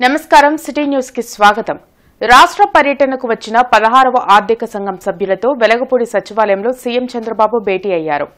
నమస్కారం city news కి స్వాగతం. రాష్ట్ర పర్యటనకు వచ్చిన 16వ ఆర్థిక సంఘం సభ్యులతో వెలగపూడి సచివాలయంలో సీఎం చంద్రబాబు భేటీ అయ్యారు.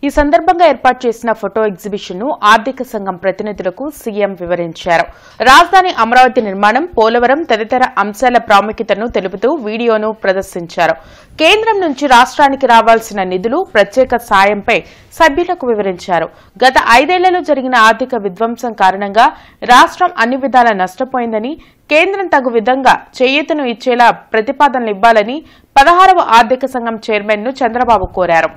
ఈ సందర్భంగా ఏర్పాటు చేసిన ఫోటో ఎగ్జిబిషన్ ను ఆర్థిక సంఘం ప్రతినిధులకు సీఎం వివరించారు. రాజధాని అమరావతి నిర్మాణం, పోలవరం తదితర అంశాల ప్రాముఖ్యతను తెలుపుతూ వీడియోను ప్రదర్శించారు. కేంద్రం నుంచి రాష్ట్రానికి రావాల్సిన నిధులు, ప్రత్యేక సాయంపై సభ్యులకు వివరించారు. గత 5 ఏళ్లలో జరిగిన ఆర్థిక విధ్వంసం కారణంగా రాష్ట్రం అన్ని విధాలా నష్టపోయిందని, కేంద్రం తగు విధంగా చేయూతను ఇచ్చేలా ప్రతిపాదనలు ఇవ్వాలని 16వ ఆర్థిక సంఘం చైర్మన్ ను చంద్రబాబు కోరారు.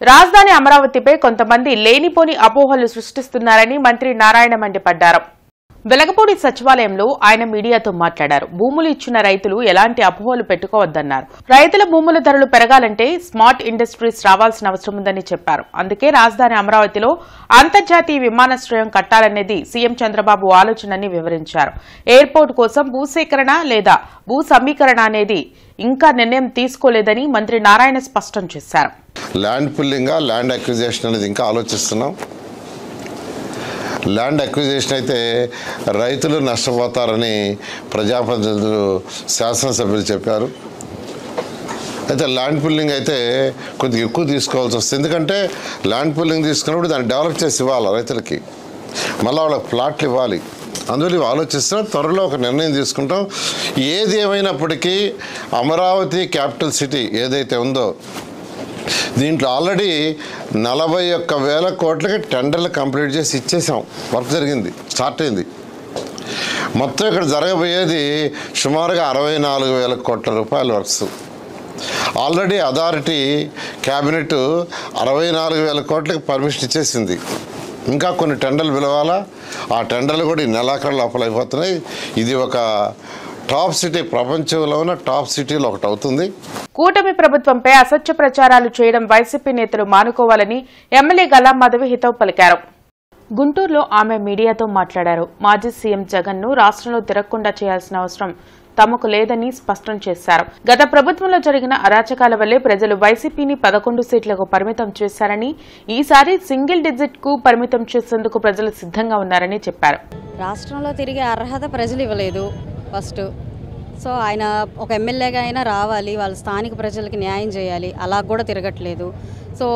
రాజధాని అమరావతిపై కొంతమంది లేనిపోని అపోహలు సృష్టిస్తున్నారని మంత్రి నారాయణ మండిపడ్డారు. వెలగపూడి సచివాలయంలో ఆయన మీడియాతో మాట్లాడారు. భూములు ఇచ్చిన రైతులు ఎలాంటి అపోహలు పెట్టుకోవద్దన్నారు. రైతుల భూముల ధరలు పెరగాలంటే స్మార్ట్ ఇండస్ట్రీస్ రావాల్సిన అవసరం ఉందని చెప్పారు. అందుకే రాజధాని అమరావతిలో అంతర్జాతీయ విమానాశ్రయం కట్టాలనేది సీఎం చంద్రబాబు ఆలోచనని వివరించారు. ఎయిర్పోర్ట్ కోసం భూసేకరణ లేదా భూ సమీకరణ అనేది ఇంకా నిర్ణయం తీసుకోలేదని మంత్రి నారాయణ స్పష్టం చేశారు. ల్యాండ్ పుల్లింగ్, ల్యాండ్ అక్విజిషన్ అనేది ఇంకా ఆలోచిస్తున్నాం. ల్యాండ్ అక్విజిషన్ అయితే రైతులు నష్టపోతారని ప్రజాప్రతినిధులు, శాసనసభ్యులు చెప్పారు. అయితే ల్యాండ్ పుల్లింగ్ అయితే కొద్దిగా ఎక్కువ తీసుకోవాల్సి వస్తుంది. ఎందుకంటే ల్యాండ్ పుల్లింగ్ తీసుకున్నప్పుడు దాన్ని డెవలప్ చేసి ఇవ్వాలి రైతులకి, మళ్ళీ వాళ్ళకి ప్లాట్లు ఇవ్వాలి. అందువల్ల ఇవి ఆలోచిస్తున్నాం. త్వరలో ఒక నిర్ణయం తీసుకుంటాం. ఏది ఏమైనప్పటికీ అమరావతి క్యాపిటల్ సిటీ ఏదైతే ఉందో దీంట్లో ఆల్రెడీ 41,000 కోట్లకి టెండర్లు కంప్లీట్ చేసి ఇచ్చేసాం. వర్క్ జరిగింది, స్టార్ట్ అయింది. మొత్తం ఇక్కడ జరగబోయేది సుమారుగా 64,000 కోట్ల రూపాయల వర్క్స్. ఆల్రెడీ అథారిటీ క్యాబినెట్ 64,000 కోట్లకి పర్మిషన్ ఇచ్చేసింది. ఇంకా కొన్ని టెండర్లు పిలవాలా. ఆ టెండర్లు కూడా ఈ నెలాఖరు లోపల అయిపోతున్నాయి. ఇది ఒక టాప్ సిటీ, ప్రపంచంలో ఉన్న టాప్ సిటీలో ఒకటి అవుతుంది. కూటమి ప్రభుత్వంపై అసత్య ప్రచారాలు చేయడం వైసీపీ నేతలు మానుకోవాలని ఎమ్మెల్యే గల్లా మాధవి హితవు పలికారు. గుంటూరులో ఆమె మీడియాతో మాట్లాడారు. మాజీ సీఎం జగన్ ను రాష్ట్రంలో తిరగకుండా చేయాల్సిన అవసరం తమకు లేదని స్పష్టం చేశారు. గత ప్రభుత్వంలో జరిగిన అరాచకాల వల్లే ప్రజలు వైసీపీని 11 సీట్లకు పరిమితం చేశారని, ఈసారి సింగిల్ డిజిట్ కు పరిమితం చేసేందుకు ప్రజలు సిద్ధంగా ఉన్నారని చెప్పారు. రాష్ట్రంలో తిరిగే అర్హత ప్రజలు ఇవ్వలేదు ఫస్ట్. సో ఆయన ఒక ఎమ్మెల్యేగా అయినా రావాలి, వాళ్ళ స్థానిక ప్రజలకి న్యాయం చేయాలి. అలా కూడా తిరగట్లేదు. సో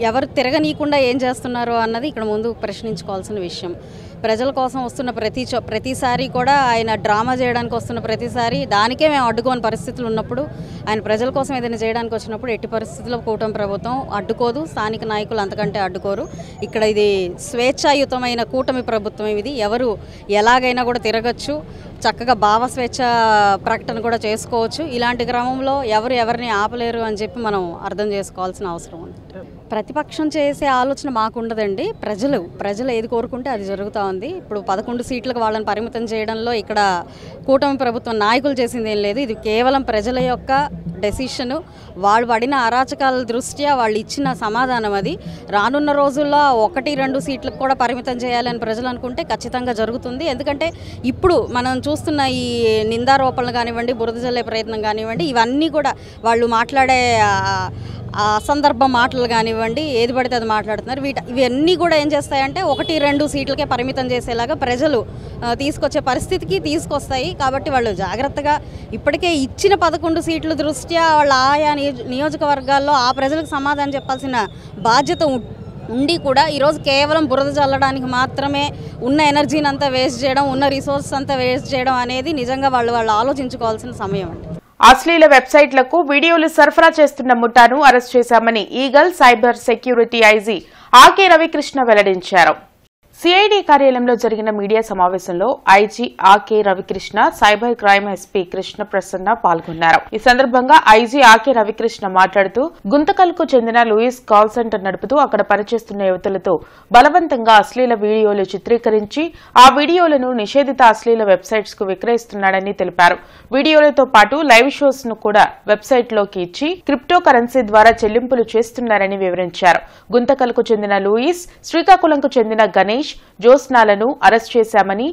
ఎవరు తిరగనీయకుండా ఏం చేస్తున్నారో అన్నది ఇక్కడ ముందు ప్రశ్నించుకోవాల్సిన విషయం. ప్రజల కోసం వస్తున్న ప్రతిసారి కూడా ఆయన డ్రామా చేయడానికి వస్తున్న ప్రతిసారి దానికే మేము అడ్డుకోని పరిస్థితులు ఉన్నప్పుడు, ఆయన ప్రజల కోసం ఏదైనా చేయడానికి వచ్చినప్పుడు ఎట్టి పరిస్థితుల్లో కూటమి ప్రభుత్వం అడ్డుకోదు, స్థానిక నాయకులు అంతకంటే అడ్డుకోరు. ఇక్కడ ఇది స్వేచ్ఛాయుతమైన కూటమి ప్రభుత్వం. ఇది ఎవరు ఎలాగైనా కూడా తిరగచ్చు, చక్కగా భావ స్వేచ్ఛ ప్రకటన కూడా చేసుకోవచ్చు. ఇలాంటి క్రమంలో ఎవరు ఎవరిని ఆపలేరు అని చెప్పి మనం అర్థం చేసుకోవాల్సిన అవసరం ఉంది. ప్రతిపక్షం చేసే ఆలోచన మాకుండదండి. ప్రజలు ఏది కోరుకుంటే అది జరుగుతూ ఉంది. ఇప్పుడు 11 సీట్లకు వాళ్ళని పరిమితం చేయడంలో ఇక్కడ కూటమి ప్రభుత్వం నాయకులు చేసింది ఏం లేదు. ఇది కేవలం ప్రజల యొక్క డెసిషను. వాళ్ళు పడిన అరాచకాల దృష్ట్యా వాళ్ళు ఇచ్చిన సమాధానం అది. రానున్న రోజుల్లో 1-2 సీట్లకు కూడా పరిమితం చేయాలని ప్రజలు అనుకుంటే ఖచ్చితంగా జరుగుతుంది. ఎందుకంటే ఇప్పుడు మనం చూస్తున్న ఈ నిందారోపణలు కానివ్వండి, బురద జల్లే ప్రయత్నం కానివ్వండి, ఇవన్నీ కూడా వాళ్ళు మాట్లాడే అసందర్భ మాటలు కానివ్వండి, ఏది పడితే అది మాట్లాడుతున్నారు. ఇవన్నీ కూడా ఏం చేస్తాయంటే 1-2 సీట్లకే పరిమితం చేసేలాగా ప్రజలు తీసుకొచ్చే పరిస్థితికి తీసుకొస్తాయి. కాబట్టి వాళ్ళు జాగ్రత్తగా ఇప్పటికే ఇచ్చిన 11 సీట్ల దృష్ట్యా వాళ్ళ ఆయా నియోజకవర్గాల్లో ఆ ప్రజలకు సమాధానం చెప్పాల్సిన బాధ్యత ఉండి కూడా ఈరోజు కేవలం బురద చల్లడానికి మాత్రమే ఉన్న ఎనర్జీని అంతా వేస్ట్ చేయడం, ఉన్న రిసోర్స్ అంతా వేస్ట్ చేయడం అనేది నిజంగా వాళ్ళు ఆలోచించుకోవాల్సిన సమయం అండి. అశ్లీల వెబ్సైట్లకు వీడియోలు సరఫరా చేస్తున్న ముఠాను అరెస్ట్ చేశామని eagle cyber security IG Ake Ravikrishna వెల్లడించారు. సిఐడి కార్యాలయంలో జరిగిన మీడియా సమావేశంలో IG Ake Ravikrishna, cyber crime SP Krishna Prasanna పాల్గొన్నారు. ఈ సందర్భంగా ఐజీ ఆకే రవికృష్ణ మాట్లాడుతూ, గుంతకల్కు చెందిన లూయిస్ కాల్ సెంటర్ నడుపుతూ అక్కడ పనిచేస్తున్న యువతులతో బలవంతంగా అశ్లీల వీడియోలు చిత్రీకరించి ఆ వీడియోలను నిషేధిత అశ్లీల వెబ్సైట్స్ కు విక్రయిస్తున్నాడని తెలిపారు. వీడియోలతో పాటు లైవ్ షోస్ ను కూడా వెబ్సైట్ లోకి ఇచ్చి క్రిప్టో కరెన్సీ ద్వారా చెల్లింపులు చేస్తున్నారని వివరించారు. గుంతకల్కు చెందిన లూయిస్, శ్రీకాకుళంకు చెందిన గణేష్, జోస్నాలను అరెస్ట్ చేశామని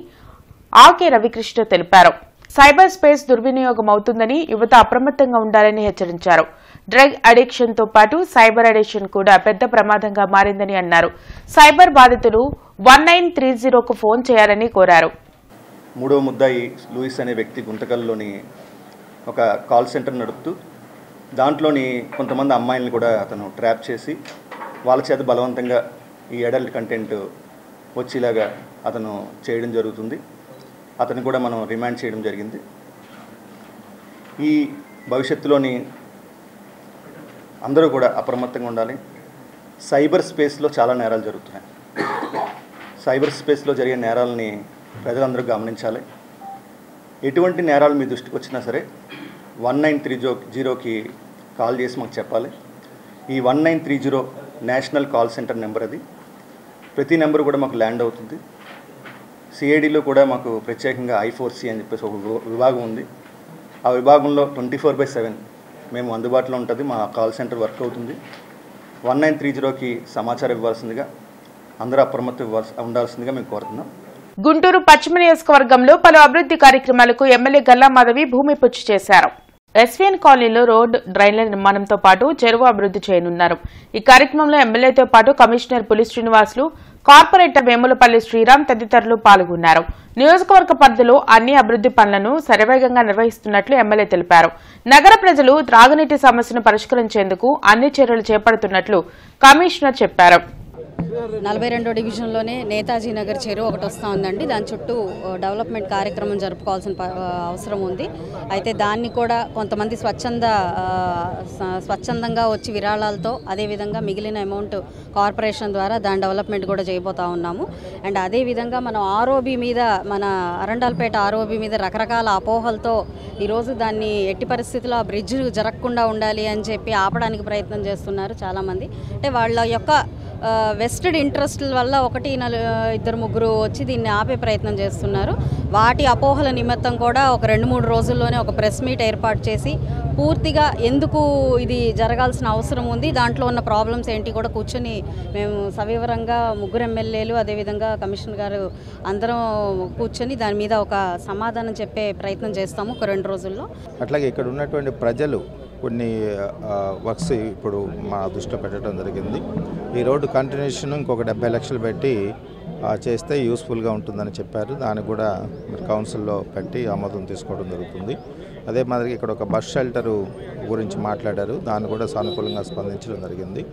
ఆకే రవికృష్ణ తెలిపారు. సైబర్ స్పేస్ దుర్వినియోగం అవుతుందని యువత అప్రమత్తంగా ఉండాలని హెచ్చరించారు. డ్రగ్ అడిక్షన్ తో పాటు సైబర్ అడిక్షన్ కూడా పెద్ద ప్రమాదంగా మారిందని అన్నారు. సైబర్ బాధితులు 1930కు ఫోన్ చేయాలని కోరారు. మూడో ముద్దాయి లూయిస్ అనే వ్యక్తి గుంతకల్లోని ఒక కాల్ సెంటర్ నడుపుతూ దాంట్లోని కొంతమంది అమ్మాయిలను కూడా అతను ట్రాప్ చేసి వాళ్ళ చేత బలవంతంగా ఈ అడల్ట్ కంటెంట్ వచ్చేలాగా అతను చేయడం జరుగుతుంది. అతను కూడా మనం రిమాండ్ చేయడం జరిగింది. ఈ భవిష్యత్తులోని అందరూ కూడా అప్రమత్తంగా ఉండాలి. సైబర్ స్పేస్లో చాలా నేరాలు జరుగుతున్నాయి. సైబర్ స్పేస్లో జరిగే నేరాలని ప్రజలందరూ గమనించాలి. ఎటువంటి నేరాలు మీ దృష్టికి వచ్చినా సరే 1930కి కాల్ చేసి మాకు చెప్పాలి. ఈ 1930 నేషనల్ కాల్ సెంటర్ నెంబర్ అది. ప్రతి నెంబర్ కూడా మాకు ల్యాండ్ అవుతుంది. సిఐడిలో కూడా మాకు ప్రత్యేకంగా I4C అని చెప్పేసి ఒక విభాగం ఉంది. ఆ విభాగంలో 24/7 మేము అందుబాటులో ఉంటుంది. మా కాల్ సెంటర్ వర్క్ అవుతుంది. 1930కి సమాచారం ఇవ్వాల్సిందిగా అందరూ అప్రమత్తం ఉండాల్సిందిగా మేము కోరుతున్నాం. గుంటూరు పశ్చిమ నియోజకవర్గంలో పలు అభివృద్ధి కార్యక్రమాలకు ఎమ్మెల్యే గల్లా మాధవి భూమి పూజ చేశారు. ఎస్వీఎన్ కాలనీలో రోడ్ డ్రైన్ల నిర్మాణంతో పాటు చెరువు అభివృద్ధి చేయనున్నారు. ఈ కార్యక్రమంలో ఎమ్మెల్యేతో పాటు కమిషనర్ పులి శ్రీనివాసులు, కార్పొరేటర్ వేములపల్లి శ్రీరామ్ తదితరులు పాల్గొన్నారు. నియోజకవర్గ పరిధిలో అన్ని అభివృద్ధి పనులను శరవేగంగా నిర్వహిస్తున్నట్లు ఎమ్మెల్యే తెలిపారు. నగర ప్రజలు త్రాగునీటి సమస్యను పరిష్కరించేందుకు అన్ని చర్యలు చేపడుతున్నట్లు కమిషనర్ చెప్పారు. 42వ డివిజన్లోనే నేతాజీ నగర్ చెరువు ఒకటి వస్తూ ఉందండి. దాని చుట్టూ డెవలప్మెంట్ కార్యక్రమం జరుపుకోవాల్సిన అవసరం ఉంది. అయితే దాన్ని కూడా కొంతమంది స్వచ్ఛందంగా వచ్చి విరాళాలతో అదేవిధంగా మిగిలిన అమౌంట్ కార్పొరేషన్ ద్వారా దాని డెవలప్మెంట్ కూడా చేయబోతూ ఉన్నాము. అండ్ అదేవిధంగా మనం ఆర్ఓబి మీద మన అరండాల్పేట ఆర్ఓబి మీద రకరకాల అపోహలతో ఈరోజు దాన్ని ఎట్టి పరిస్థితుల్లో ఆ బ్రిడ్జ్ జరగకుండా ఉండాలి అని చెప్పి ఆపడానికి ప్రయత్నం చేస్తున్నారు చాలామంది. అంటే వాళ్ళ యొక్క వెస్టెడ్ ఇంట్రెస్ట్ల వల్ల 1-2-3 వచ్చి దీన్ని ఆపే ప్రయత్నం చేస్తున్నారు. వాటి అపోహల నిమిత్తం కూడా ఒక 2-3 రోజుల్లోనే ఒక ప్రెస్ మీట్ ఏర్పాటు చేసి పూర్తిగా ఎందుకు ఇది జరగాల్సిన అవసరం ఉంది, దాంట్లో ఉన్న ప్రాబ్లమ్స్ ఏంటి కూడా కూర్చొని మేము సవివరంగా 3 ఎమ్మెల్యేలు అదేవిధంగా కమిషనర్ గారు అందరం కూర్చొని దాని మీద ఒక సమాధానం చెప్పే ప్రయత్నం చేస్తాము ఒక 2 రోజుల్లో. అట్లాగే ఇక్కడ ఉన్నటువంటి ప్రజలు కొన్ని వర్క్స్ ఇప్పుడు మా దృష్టిలో పెట్టడం జరిగింది. ఈ రోడ్డు కంటిన్యూషన్ ఇంకొక 70 లక్షలు పెట్టి చేస్తే యూస్ఫుల్గా ఉంటుందని చెప్పారు. దానికి కూడా కౌన్సిల్లో పెట్టి ఆమోదం తీసుకోవడం జరుగుతుంది. అదే మాదిరి ఇక్కడ ఒక బస్ షెల్టరు గురించి మాట్లాడారు. దాన్ని కూడా సానుకూలంగా స్పందించడం జరిగింది.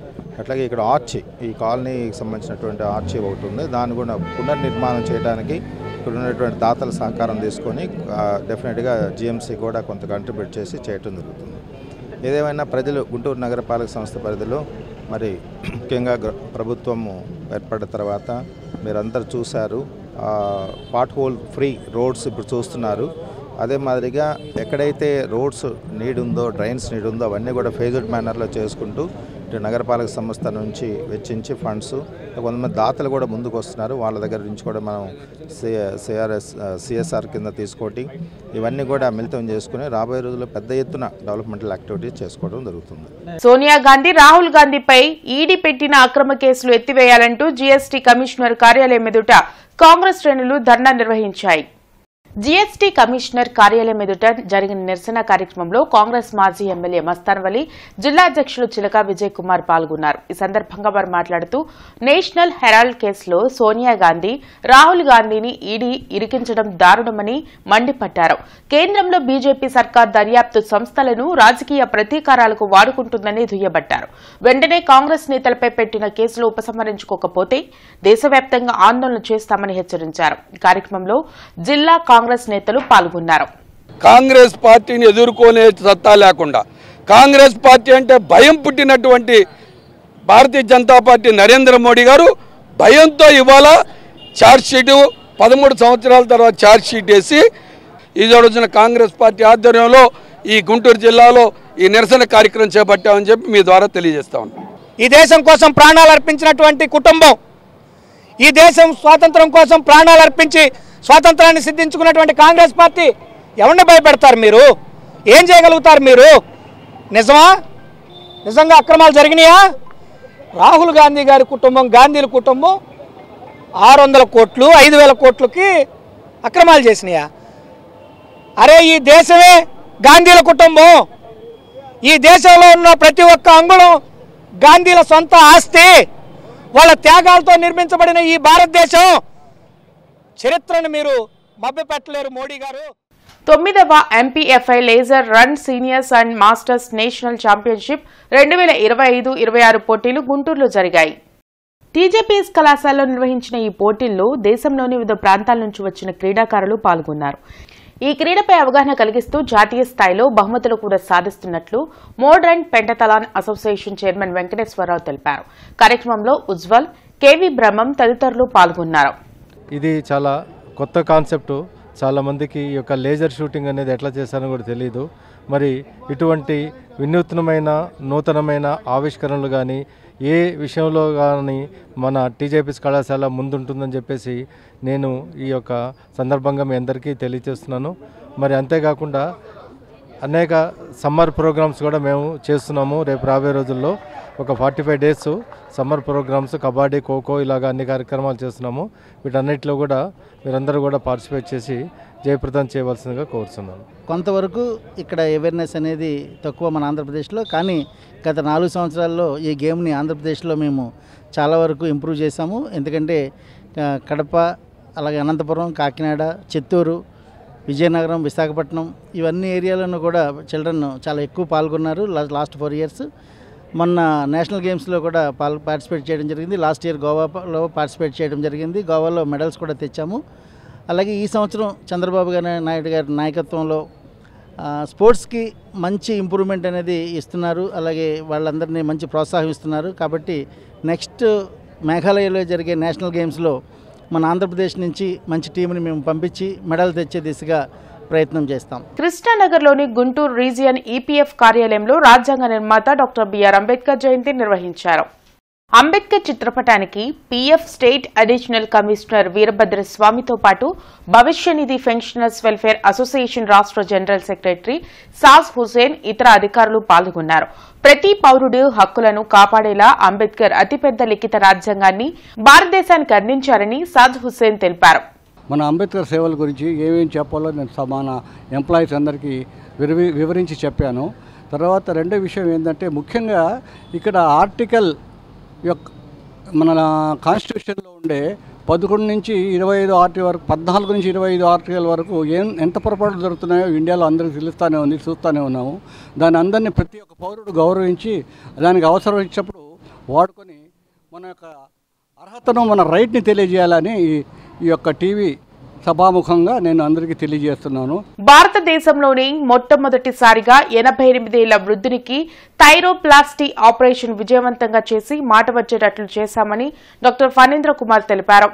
అట్లాగే ఇక్కడ ఆర్చి, ఈ కాలనీకి సంబంధించినటువంటి ఆర్చి ఒకటి ఉంది. దాన్ని కూడా పునర్నిర్మాణం చేయడానికి ఇక్కడ ఉన్నటువంటి దాతల సహకారం తీసుకొని డెఫినెట్గా జిఎంసీ కూడా కొంత కంట్రిబ్యూట్ చేసి చేయటం జరుగుతుంది. ఏదేమైనా ప్రజలు గుంటూరు నగరపాలక సంస్థ పరిధిలో మరి ముఖ్యంగా ప్రభుత్వము ఏర్పడిన తర్వాత మీరందరూ చూశారు, పాట్ హోల్ ఫ్రీ రోడ్స్ ఇప్పుడు చూస్తున్నారు. అదే మాదిరిగా ఎక్కడైతే రోడ్స్ నీడ్ ఉందో, డ్రైన్స్ నీడ్ ఉందో అవన్నీ కూడా ఫేజ్డ్ మేనర్లో చేసుకుంటూ ఇటు నగరపాలక సంస్థ నుంచి వెచ్చించి ఫండ్స్ కొంతమంది దాతలు కూడా ముందుకు వస్తున్నారు. వాళ్ళ దగ్గర నుంచి కూడా మనం సిఎస్ఆర్ కింద తీసుకోవటం ఇవన్నీ కూడా మిళితం చేసుకుని రాబోయే రోజుల్లో పెద్ద ఎత్తున డెవలప్మెంటల్ యాక్టివిటీస్ చేసుకోవడం జరుగుతుంది. సోనియా గాంధీ, రాహుల్ గాంధీపై ఈడీ పెట్టిన అక్రమ కేసులు ఎత్తివేయాలంటూ జీఎస్టీ కమిషనర్ కార్యాలయం ఎదుట కాంగ్రెస్ శ్రేణులు ధర్నా నిర్వహించాయి. జీఎస్టీ కమిషనర్ కార్యాలయం ఎదుట జరిగిన నిరసన కార్యక్రమంలో కాంగ్రెస్ మాజీ ఎమ్మెల్యే మస్తాన్ వలీ, జిల్లా అధ్యక్షులు చిలక విజయ్ కుమార్ పాల్గొన్నారు. ఈ సందర్భంగా వారు మాట్లాడుతూ నేషనల్ హెరాల్డ్ కేసులో సోనియా గాంధీ, రాహుల్ గాంధీని ఈడీ ఇరికించడం దారుణమని మండిపడ్డారు. కేంద్రంలో బీజేపీ సర్కార్ దర్యాప్తు సంస్థలను రాజకీయ ప్రతీకారాలకు వాడుకుంటుందని దుయ్యబట్టారు. వెంటనే కాంగ్రెస్ నేతలపై పెట్టిన కేసులు ఉపసంహరించుకోకపోతే దేశవ్యాప్తంగా ఆందోళన చేస్తామని హెచ్చరించారు. ఈ కార్యక్రమంలో జిల్లా కాంగ్రెస్ నేతలు పాల్గొన్నారు. కాంగ్రెస్ పార్టీని ఎదుర్కొనే సత్తా లేకుండా, కాంగ్రెస్ పార్టీ అంటే భయం పుట్టినటువంటి భారతీయ జనతా పార్టీ నరేంద్ర మోడీ గారు భయంతో ఇవాళ ఛార్జ్షీటు 13 సంవత్సరాల తర్వాత ఛార్జ్షీట్ వేసి ఈ రోజున కాంగ్రెస్ పార్టీ ఆధ్వర్యంలో ఈ గుంటూరు జిల్లాలో ఈ నిరసన కార్యక్రమం చేపట్టామని చెప్పి మీ ద్వారా తెలియజేస్తా ఉన్నాం. ఈ దేశం కోసం ప్రాణాలు అర్పించినటువంటి కుటుంబం, ఈ దేశం స్వాతంత్రం కోసం ప్రాణాలు అర్పించి స్వాతంత్రాన్ని సిద్ధించుకున్నటువంటి కాంగ్రెస్ పార్టీ ఎవరిని భయపెడతారు? మీరు ఏం చేయగలుగుతారు? మీరు నిజమా? నిజంగా అక్రమాలు జరిగినాయా? రాహుల్ గాంధీ గారి కుటుంబం, గాంధీల కుటుంబం 600 కోట్లు 5,000 కోట్లకి అక్రమాలు చేసినాయా? అరే ఈ దేశమే గాంధీల కుటుంబం, ఈ దేశంలో ఉన్న ప్రతి ఒక్క అంగుళం గాంధీల సొంత ఆస్తి, వాళ్ళ త్యాగాలతో నిర్మించబడిన ఈ భారతదేశం చరిత్రను మీరు మభ్యపెట్టలేరు మోడీ గారు. 9వ MPFI laser run seniors and masters national championship 2025-26 పోటీలు గుంటూరులో జరిగాయి. టీజేపీఎస్ కళాశాలలో నిర్వహించిన ఈ పోటీల్లో దేశంలోని వివిధ ప్రాంతాల నుంచి వచ్చిన క్రీడాకారులు పాల్గొన్నారు. ఈ క్రీడపై అవగాహన కలిగిస్తూ జాతీయ స్థాయిలో బహుమతులు కూడా సాధిస్తున్నట్లు మోడర్న్ పెంటతలాన్ అసోసియేషన్ చైర్మన్ వెంకటేశ్వరరావు తెలిపారు. కార్యక్రమంలో ఉజ్వల్, కేవీ బ్రహ్మం తదితరులు పాల్గొన్నారు. ఇది చాలా కొత్త కాన్సెప్టు. చాలామందికి ఈ యొక్క లేజర్ షూటింగ్ అనేది ఎట్లా చేశారో కూడా తెలియదు. మరి ఇటువంటి వినూత్నమైన నూతనమైన ఆవిష్కరణలు కానీ ఏ విషయంలో కానీ మన టీజేపీఎస్ కళాశాల ముందుంటుందని చెప్పేసి నేను ఈ యొక్క సందర్భంగా మీ అందరికీ తెలియజేస్తున్నాను. మరి అంతేకాకుండా అనేక సమ్మర్ ప్రోగ్రామ్స్ కూడా మేము చేస్తున్నాము. రేపు రాబోయే రోజుల్లో ఒక 45 days summer programmes, kabaddi, kho kho ఇలాగ అన్ని కార్యక్రమాలు చేస్తున్నాము. వీటన్నిటిలో కూడా మీరందరూ కూడా పార్టిసిపేట్ చేసి జయప్రదం చేయవలసిందిగా కోరుతున్నాను. కొంతవరకు ఇక్కడ అవేర్నెస్ అనేది తక్కువ మన ఆంధ్రప్రదేశ్లో, కానీ గత 4 సంవత్సరాల్లో ఈ గేమ్ని ఆంధ్రప్రదేశ్లో మేము చాలా వరకు ఇంప్రూవ్ చేశాము. ఎందుకంటే కడప, అలాగే అనంతపురం, కాకినాడ, చిత్తూరు, విజయనగరం, విశాఖపట్నం ఇవన్నీ ఏరియాలను కూడా చిల్డ్రన్ చాలా ఎక్కువ పాల్గొన్నారు లాస్ట్ 4 ఇయర్స్. మొన్న నేషనల్ గేమ్స్లో కూడా పార్టిసిపేట్ చేయడం జరిగింది. లాస్ట్ ఇయర్ గోవాలో పార్టిసిపేట్ చేయడం జరిగింది. గోవాలో మెడల్స్ కూడా తెచ్చాము. అలాగే ఈ సంవత్సరం చంద్రబాబు నాయుడు గారి నాయకత్వంలో స్పోర్ట్స్కి మంచి ఇంప్రూవ్మెంట్ అనేది ఇస్తున్నారు. అలాగే వాళ్ళందరినీ మంచి ప్రోత్సాహం ఇస్తున్నారు. కాబట్టి నెక్స్ట్ మేఘాలయలో జరిగే నేషనల్ గేమ్స్లో మన ఆంధ్రప్రదేశ్ నుంచి మంచి టీంని మేము పంపించి మెడల్ తెచ్చే దిశగా ప్రయత్నం చేస్తాం. కృష్ణానగర్లోని గుంటూరు రీజియన్ ఈపీఎఫ్ కార్యాలయంలో రాజ్యాంగ నిర్మాత డాక్టర్ బిఆర్ అంబేద్కర్ జయంతి నిర్వహించారు. అంబేద్కర్ చిత్రపటానికి PF state additional commissioner Veerabhadra స్వామితో పాటు భవిష్య నిధి పెన్షనర్స్ వెల్ఫేర్ అసోసియేషన్ రాష్ట్ర జనరల్ సెక్రటరీ సాజ్ హుసేన్, ఇతర అధికారులు పాల్గొన్నారు. ప్రతి పౌరుడు హక్కులను కాపాడేలా అంబేద్కర్ అతిపెద్ద లిఖిత రాజ్యాంగాన్ని భారతదేశానికి అందించారని సాజ్ హుసేన్ తెలిపారు. మన అంబేద్కర్ సేవల గురించి ఏమేం చెప్పాలో నేను మన ఎంప్లాయీస్ అందరికీ వివరించి చెప్పాను. తర్వాత రెండో విషయం ఏంటంటే, ముఖ్యంగా ఇక్కడ ఆర్టికల్ యొక్క మన కాన్స్టిట్యూషన్లో ఉండే 11 నుంచి 25 ఆర్టికల్ వరకు, 14 నుంచి 25 ఆర్టికల్ వరకు ఎంత పొరపాట్లు జరుగుతున్నాయో ఇండియాలో అందరికీ తెలుస్తూనే ఉంది, చూస్తూనే ఉన్నాము. దాని అందరినీ ప్రతి ఒక్క పౌరుడు గౌరవించి దానికి అవసరం ఇచ్చినప్పుడు వాడుకొని మన యొక్క అర్హతను, మన రైట్ని తెలియజేయాలని ఈ యొక్క టీవీ సభాముఖంగా నేను అందరికీ తెలియజేస్తున్నాను. భారతదేశంలోని మొట్టమొదటిసారిగా 88 ఏళ్ల వృద్ధునికి థైరోప్లాస్టీ ఆపరేషన్ విజయవంతంగా చేసి మాట వచ్చేటట్లు చేశామని డాక్టర్ ఫణీంద్ర కుమార్ తెలిపారు.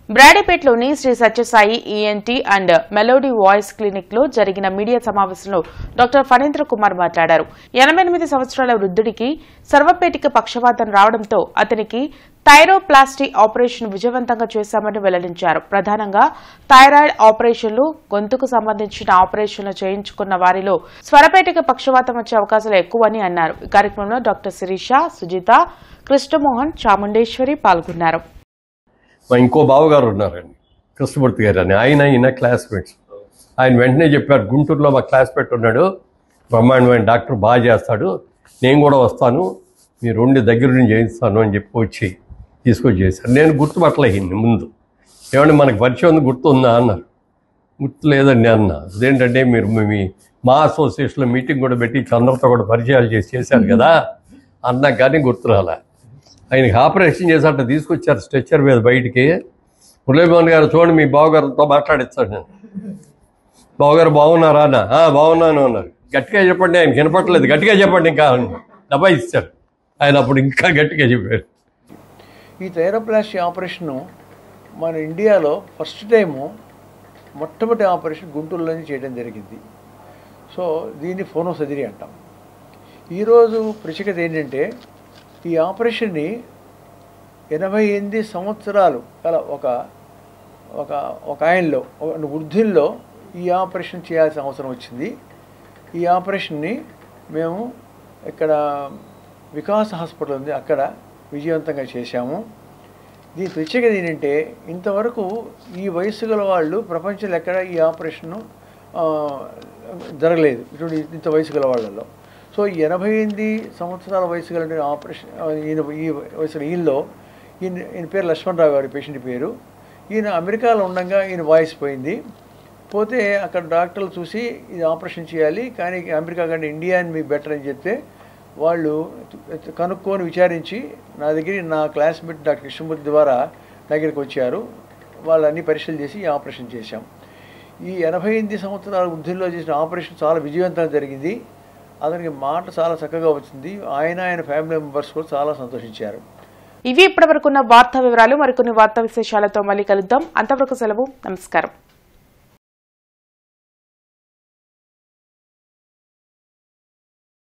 బ్రాడీపేటలోని Shri Sathya Sai ENT and melody voice clinic లో జరిగిన మీడియా సమావేశంలో డాక్టర్ ఫణీంద్ర కుమార్ మాట్లాడారు. 88 సంవత్సరాల వృద్ధుడికి సర్వపేటిక పక్షవాతం రావడంతో అతనికి థైరోప్లాస్టీ ఆపరేషన్ విజయవంతంగా చేశామని వెల్లడించారు. ప్రధానంగా థైరాయిడ్ ఆపరేషన్లు, గొంతుకు సంబంధించిన ఆపరేషన్లు చేయించుకున్న వారిలో స్వరపేటిక పక్షవాతం వచ్చే అవకాశాలు ఎక్కువని అన్నారు. ఈ కార్యక్రమంలో డాక్టర్ శిరీష, సుజిత, కృష్ణమోహన్, చాముండేశ్వరి పాల్గొన్నారు. మా ఇంకో బావగారు ఉన్నారండి, కృష్ణమూర్తి గారు అని, ఆయన క్లాస్మేట్స్. ఆయన వెంటనే చెప్పారు, గుంటూరులో మా క్లాస్మేట్ ఉన్నాడు, బ్రహ్మాండమైన డాక్టర్, బాగా చేస్తాడు, నేను కూడా వస్తాను, మీరు 2 దగ్గర నుంచి చేయిస్తాను అని చెప్పి వచ్చి తీసుకొచ్చి చేశారు. నేను గుర్తుపట్టలేhinది ముందు. ఏమంటే మనకు పరిచయం ఉంది, గుర్తుందా అన్నారు. గుర్తు లేదండి అన్న. అదేంటంటే మీరు మా అసోసియేషన్లో మీటింగ్ కూడా పెట్టి అందరితో కూడా పరిచయాలు చేశారు కదా అన్నా, కానీ గుర్తు రాలే. ఆయనకి ఆపరేషన్ చేసేట తీసుకొచ్చారు స్ట్రెచ్చర్ మీద బయటికి. మురళీమోహన్ గారు, చూడండి మీ బావగారితో మాట్లాడిస్తాడు. నేను, బావగారు బాగున్నారా అన్న? బాగున్నాను అన్నారు. గట్టిగా చెప్పండి, ఆయన వినపట్టలేదు, గట్టిగా చెప్పండి ఇంకా డబ్బా ఇచ్చారు. ఆయన అప్పుడు ఇంకా గట్టిగా చెప్పారు. ఈ థైరోప్లాస్టీ ఆపరేషను మన ఇండియాలో ఫస్ట్ టైము మొట్టమొదటి ఆపరేషన్ గుంటూరులోనే చేయడం జరిగింది. సో దీన్ని ఫోనో సర్జరీ అంటాం. ఈరోజు ప్రత్యేకత ఏంటంటే, ఈ ఆపరేషన్ని 88 సంవత్సరాలు గల ఒక ఆయనలో, వృద్ధుల్లో ఈ ఆపరేషన్ చేయాల్సిన అవసరం వచ్చింది. ఈ ఆపరేషన్ని మేము ఇక్కడ వికాస్ హాస్పిటల్ ఉంది, అక్కడ విజయవంతంగా చేశాము. దీని ప్రత్యేకత ఏంటంటే, ఇంతవరకు ఈ వయసు గల వాళ్ళు ప్రపంచంలో ఎక్కడ ఈ ఆపరేషన్ను జరగలేదు ఇటువంటి ఇంత వయసు గల వాళ్ళల్లో. సో 88 సంవత్సరాల వయసు గల ఆపరేషన్ ఈ వయసు ఈయనలో ఈయన పేరు లక్ష్మణరావు గారు పేషెంట్ పేరు. ఈయన అమెరికాలో ఉండగా ఈయన వాయిస్ పోయింది. పోతే అక్కడ డాక్టర్లు చూసి ఇది ఆపరేషన్ చేయాలి, కానీ అమెరికా కంటే ఇండియా అని మీకు బెటర్ అని చెప్తే వాళ్ళు కనుక్కొని విచారించి నా క్లాస్మేట్ డాక్టర్ కృష్ణమూర్తి ద్వారా దగ్గరికి వచ్చారు. వాళ్ళు అన్ని పరీక్షలు చేసి ఈ ఆపరేషన్ చేశాం. ఈ 88 సంవత్సరాల వృద్ధుల్లో చేసిన ఆపరేషన్ చాలా విజయవంతంగా జరిగింది. అతనికి మాట చాలా చక్కగా వచ్చింది. ఆయన ఫ్యామిలీ మెంబర్స్ కూడా చాలా సంతోషించారు. ఇవి ఇప్పటివరకున్న వార్తా వివరాలు. మరికొన్ని వార్తా విశేషాలతో మళ్ళీ కలుద్దాం. అంతవరకు సెలవు. నమస్కారం.